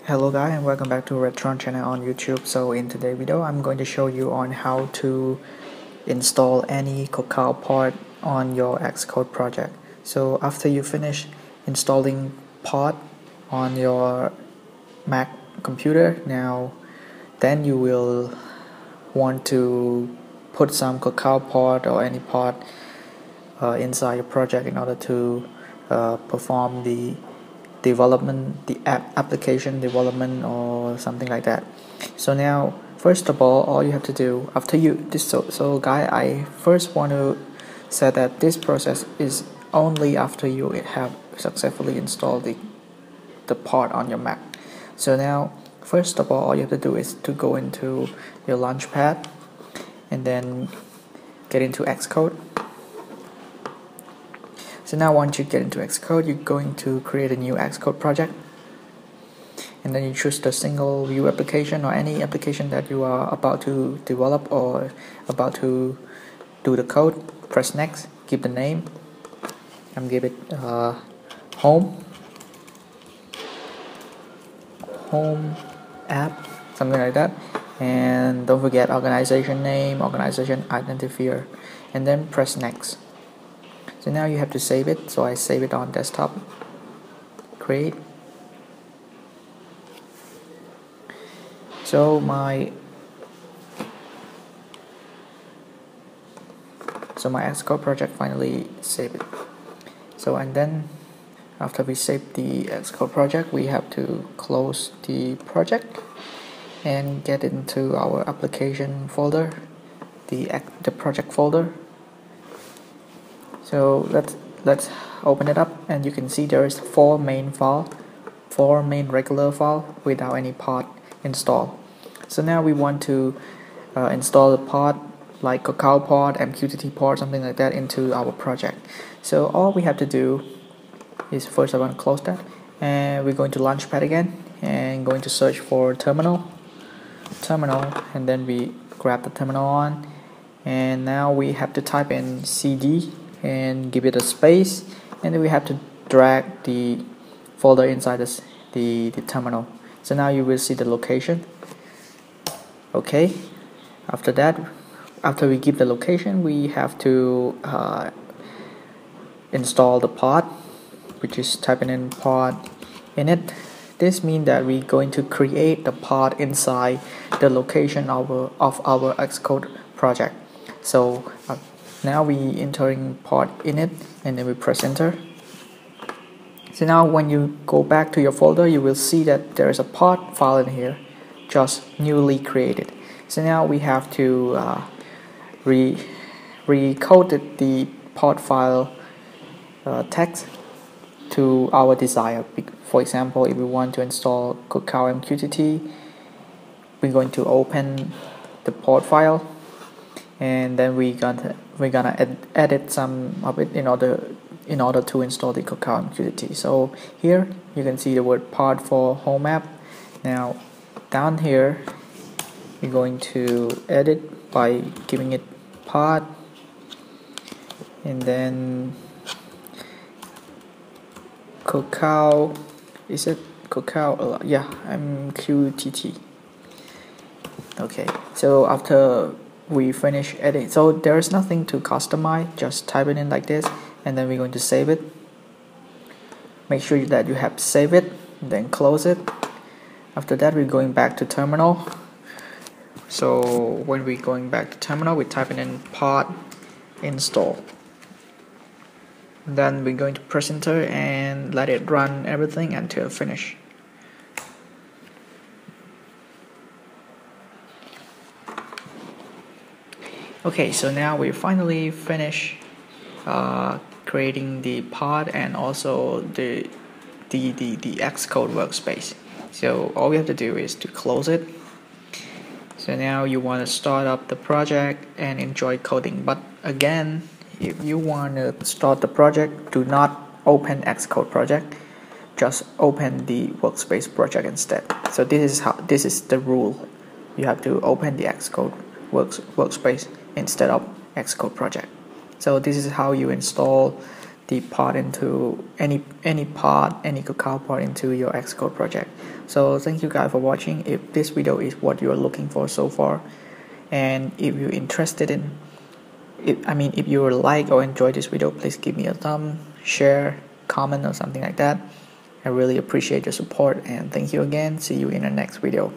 Hello guys and welcome back to Redtron Channel on YouTube. So in today's video I'm going to show you on how to install any Cocoapod on your Xcode project. So after you finish installing pod on your Mac computer, then you will want to put some Cocoapod or any pod inside your project in order to perform the application development or something like that. So now first of all you have to do after you this so guy I first want to say that this process is only after you have successfully installed the part on your Mac. So now first of all you have to do is to go into your launchpad and then get into Xcode. So now once you get into Xcode, you're going to create a new Xcode project, and then you choose the single view application or any application that you are about to develop or about to do the code. Press next, give the name, and give it home app, something like that, and don't forget organization name, organization identifier, and then press next. So now you have to save it, so I save it on desktop, create. So my Xcode project finally saved it. So and then after we save the Xcode project, we have to close the project and get into our application folder, the project folder. So let's open it up, and you can see there is four main regular file without any pod installed. So now we want to install the pod like Cocoapod, MQTT pod, something like that into our project. So all we have to do is first I want to close that, and we're going to Launchpad again and going to search for terminal, and then we grab the terminal on, and now we have to type in CD and give it a space, and then we have to drag the folder inside the terminal. So now you will see the location. Okay, after we give the location, we have to install the pod, which is typing in pod init. This means that we're going to create the pod inside the location of our Xcode project. So now we entering pod init, and then we press enter. So now when you go back to your folder, you will see that there is a pod file in here, just newly created. So now we have to recode the pod file text to our desire. For example, if we want to install Cacao MQTT, we're going to open the pod file, and then we're gonna edit some of it in order to install the Cacao MQTT. So here you can see the word pod for home app. Now down here we're going to edit by giving it pod, and then Cacao, is it Cacao? Yeah, MQTT. Okay, so after we finish editing, so there is nothing to customize, just type it in like this, and then we're going to save it. Make sure that you have saved it, then close it. After that we're going back to terminal. So when we're going back to terminal, we're typing in pod install. Then we're going to press enter and let it run everything until finish. Okay, so now we finally finished creating the pod and also the Xcode workspace. So all we have to do is to close it. So now you want to start up the project and enjoy coding. But again, if you want to start the project, do not open Xcode project. Just open the workspace project instead. So this is the rule. You have to open the Xcode workspace instead of Xcode project. So this is how you install the pod into any Cocoapod into your Xcode project. So thank you guys for watching. If this video is what you are looking for so far, and if you're interested in, if you like or enjoy this video, please give me a thumb, share, comment or something like that. I really appreciate your support, and thank you again. See you in the next video.